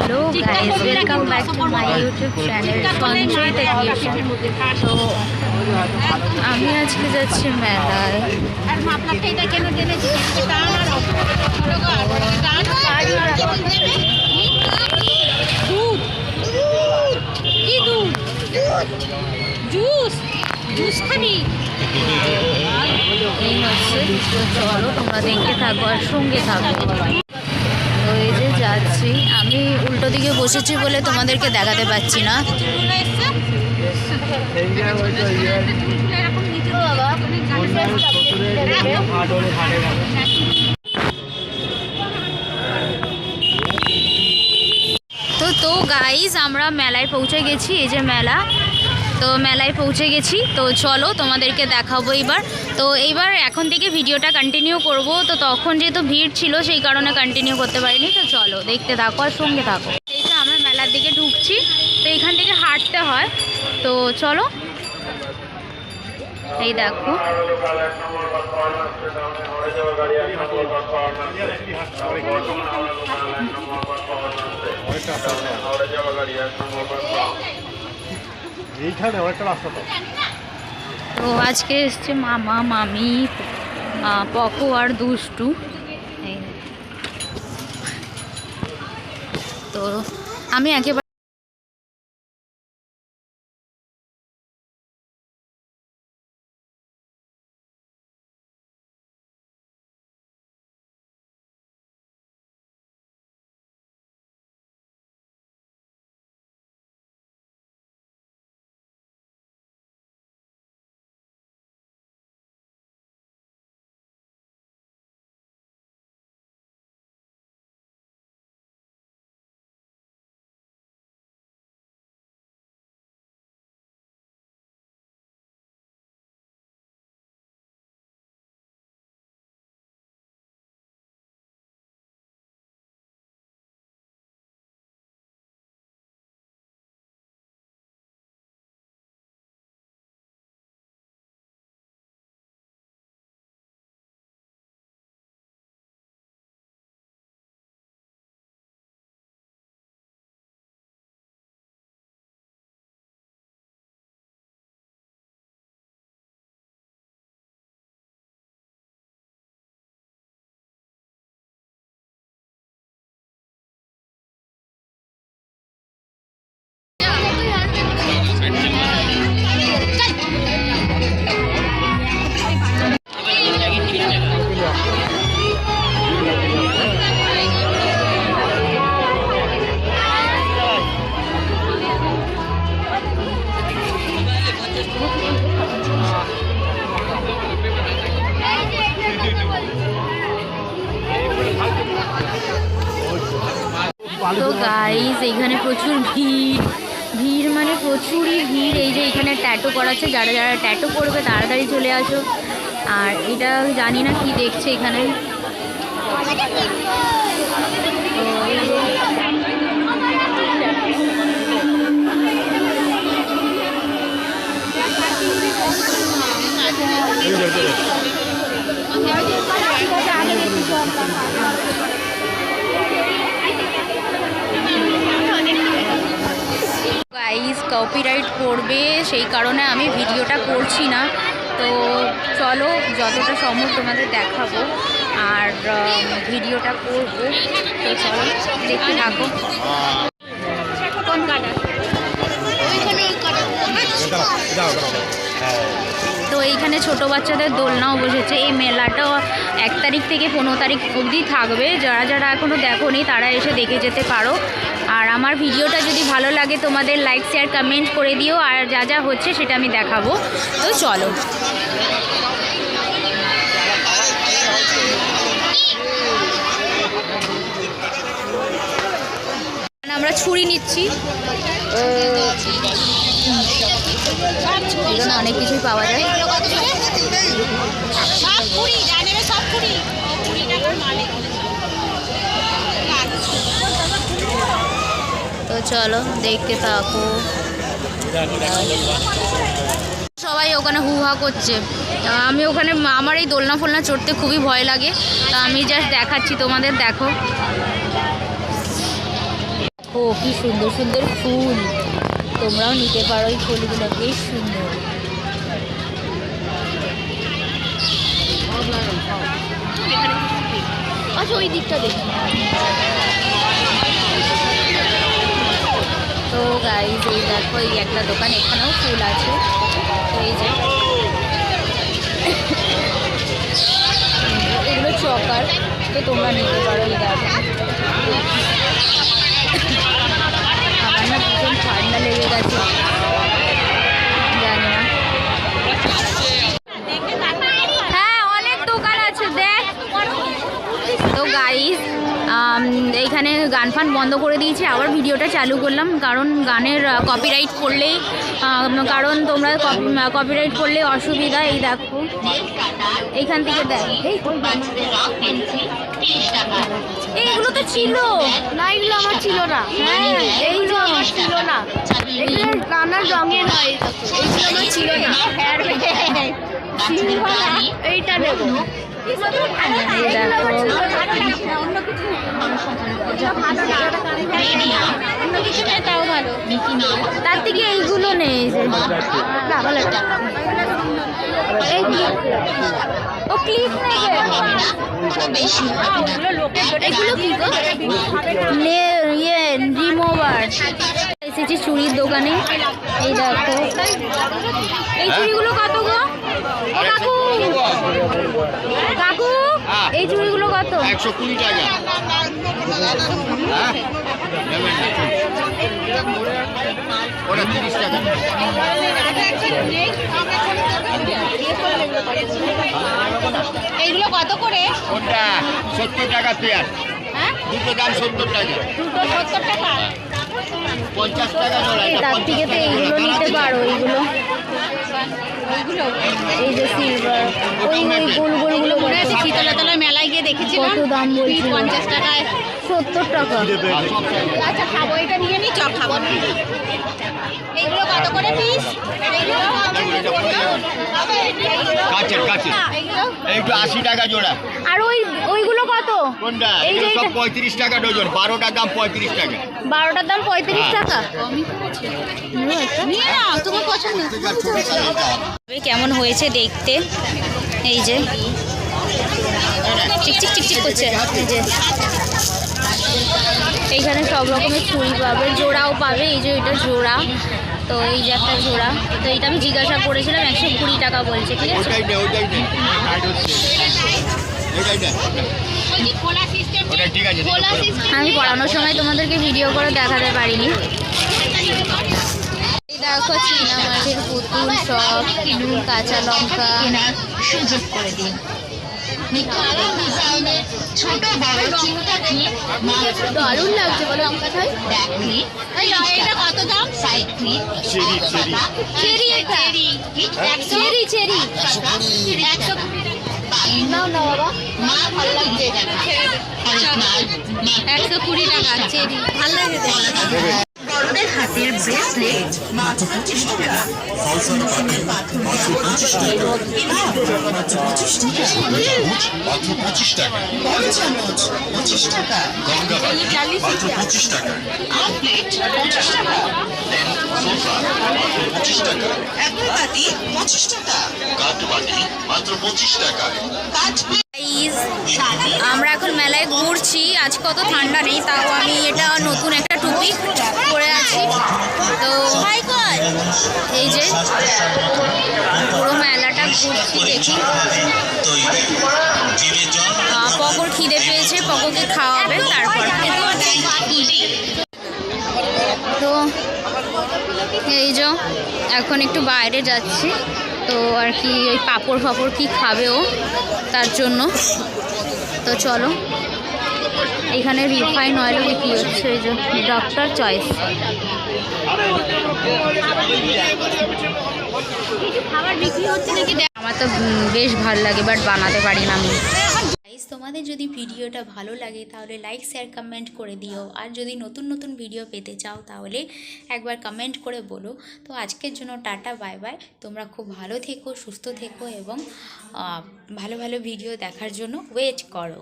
Hello guys, welcome back to my YouTube channel Sanchayita creation. তো আমি আজকে যাচ্ছি মেলায়। আর আপনাকে এটা কেন জেনেছি টান আর টান দুধ কি দুধ জুস জুস খাবি এই হচ্ছে। চলো তোমরা দেখতে থাকো আর সঙ্গে থাকো। তো এই যে যাচ্ছি, আমি উল্টো দিকে বসেছি বলে তোমাদেরকে দেখাতে পাচ্ছি না। তো গাইজ আমরা মেলায় পৌঁছে গেছি। এই যে মেলা, তো মেলায় পৌঁছে গেছি। তো চলো তোমাদেরকে দেখাবো এবার। তো এইবার এখন থেকে ভিডিওটা কন্টিনিউ করব। তো তখন যেহেতু ভিড় ছিল সেই কারণে কন্টিনিউ করতে পারিনি। তো চলো দেখতে থাকো আর সঙ্গে থাকো। এই যে আমরা মেলার দিকে ঢুকছি, তো এখান থেকে হাঁটতে হয়। তো চলো, এই দেখো তো আজকে এসছে মামা মামি পকো আর দুষ্টু। তো আমি একেবারে তো গাইস এখানে প্রচুর ভিড় মানে প্রচুরই ভিড়। এই যে এখানে ট্যাটু করাচ্ছে, যারা যারা ট্যাটু করবে তাড়াতাড়ি চলে আসো। আর এটা জানি না কি দেখছে এখানে। গাইস কপিরাইট করবে, সেই কারণে আমি ভিডিওটা করছি না। তো চলো যতটা সম্ভব তোমাদের দেখাবো আর ভিডিওটা করবো। তো চলো দেখতে থাকো। তো এইখানে ছোট বাচ্চাদের দোলনাও বসেছে। এই মেলাটা 1 তারিখ থেকে 15 তারিখ অবধি থাকবে। যারা যারা এখনও দেখোনি তারা এসে দেখে যেতে পারো। আর আমার ভিডিওটা যদি ভালো লাগে তোমাদের লাইক শেয়ার কমেন্ট করে দিও। আর যা যা হচ্ছে সেটা আমি দেখাবো। তো চলো, আমরা ছুরি নিচ্ছি। এখানে অনেক কিছুই পাওয়া যায়। তো চলো দেখতে থাকো। সবাই ওখানে হুহা করছে। আমি ওখানে আমার এই দোলনা ফোলনা চড়তে খুবই ভয় লাগে। তা আমি জাস্ট দেখাচ্ছি তোমাদের, দেখো। দেখো কি সুন্দর সুন্দর ফুল, তোমরাও নিতে পারো এই ফুলগুলো, বেশ সুন্দর। আচ্ছা ওই দিকটা দেখি। তো গাইজ এই দেখো এই একটা দোকান, এখানেও ফুল আছে। তো এই যে এগুলো চকার, তো তোমরা নিতে পারো। এই দেখো আমার না ভীষণ ঠান্ডা লেগে গেছে, জানি না। হ্যাঁ অনেক দোকান আছে দেখ। তো গাইজ এইখানে গান ফান বন্ধ করে দিয়েছি, আবার ভিডিওটা চালু করলাম, কারণ গানের কপিরাইট করলেই, কারণ তোমরা কপিরাইট করলে অসুবিধা। এই দেখো এইখান থেকে দেখ, এইগুলো তো ছিল না, এগুলো আমার ছিল না। হ্যাঁ এইগুলো আমার ছিল না, এগুলো নানা রঙের হয়, এইগুলো আমার ছিল না। এইটা নেবো। তাও ভালো, তার থেকে এইগুলো নেই। ও ক্লিপ এগুলো কি গো? ইয়ে রিমুভার। এসেছি চুড়ির দোকানে। এই দেখো এই চুড়িগুলো কত গো? ও কাকু, কাকু এই চুড়িগুলো কত? 120 টাকা। ওটা 30 টাকা। এইগুলো কত করে? ওটা 70 টাকা পেয়ার। হ্যাঁ দুটো দাম 70 টাকা। দুটো 70 টাকা। 50 টাকা জোড়া। তার থেকে তো এইগুলো নিতে পারো। এইগুলো এই যে সিলভার, ওই ওই গোল গোলগুলো মনে আছে শীতলাতলার মেলায় গিয়ে দেখেছিলাম। কত দাম বলছি? 50 টাকায় 70 টাকা। আচ্ছা খাবো, এটা নিয়ে নি, চপ খাবো। এইগুলো কত করে পিস? কাচের কাচের এইটা 80 টাকা জোড়া। আর ওইগুলো কত? কোনটা? এই যে সব 35 টাকা ডজন। 12টার দাম 35 টাকা। 12টার দাম 35 টাকা। নিয়ে নাও, তোমার পছন্দ। কেমন হয়েছে দেখতে? এই যে চিকচিক চিকচিক করছে। এই যে এইখানে সব রকমের চুড়ি পাবে, জোড়াও পাবে। এই যে এটা জোড়া, তো এই যে একটা জোড়া। তো এটা আমি জিজ্ঞাসা করেছিলাম, 120 টাকা বলছে। ঠিক আছে, আমি পড়ানোর সময় তোমাদেরকে ভিডিও করে দেখাতে পারিনি। দেখো চীনা মাছের পুতুল, সব নুন, কাঁচা লঙ্কা। দারুণ লাগছে বলো। এটা কত দাম? চেরি চেরি চেরি নাও না বাবা, ভালো লাগছে। 120 টাকা চেরি, ভালো লাগে। বড়দের হাতের ব্রেসলেট মাত্র 25 টাকা। মাত্র 25 টাকা। বড় চামচ 25 টাকা। গঙ্গা মাত্র 25 টাকা। আউটলেট 25 টাকা। সোফা 25 টাকা। অ্যাপল বাটি 25 টাকা। কাঠ বাটি মাত্র 25 টাকা। কাঠ আমরা এখন মেলায় ঘুরছি। আজ কত ঠান্ডা নেই, তাও আমি এটা নতুন একটা টুপি পরে আছি। তো এই যে পুরো মেলাটা ঘুরছি, দেখি। পকর খিদে পেয়েছে, পকরকে খাওয়াবে তারপর। তো এই যে এখন একটু বাইরে যাচ্ছি, তো আর কি ওই পাঁপড় ফাপড় কি খাবে ও, তার জন্য। তো চলো, এখানে রিফাইন অয়েলও বিক্রি হচ্ছে। এই যে ডক্টর চয়েস। আমার তো বেশ ভালো লাগে, বাট বানাতে পারি না আমি। তোমাদের যদি ভিডিওটা ভালো লাগে তাহলে লাইক শেয়ার কমেন্ট করে দিও, আর যদি নতুন নতুন ভিডিও পেতে চাও তাহলে একবার কমেন্ট করে বলো। তো আজকের জন্য টাটা, বাই বাই। তোমরা খুব ভালো থেকো, সুস্থ থেকো এবং ভালো ভালো ভিডিও দেখার জন্য ওয়েট করো।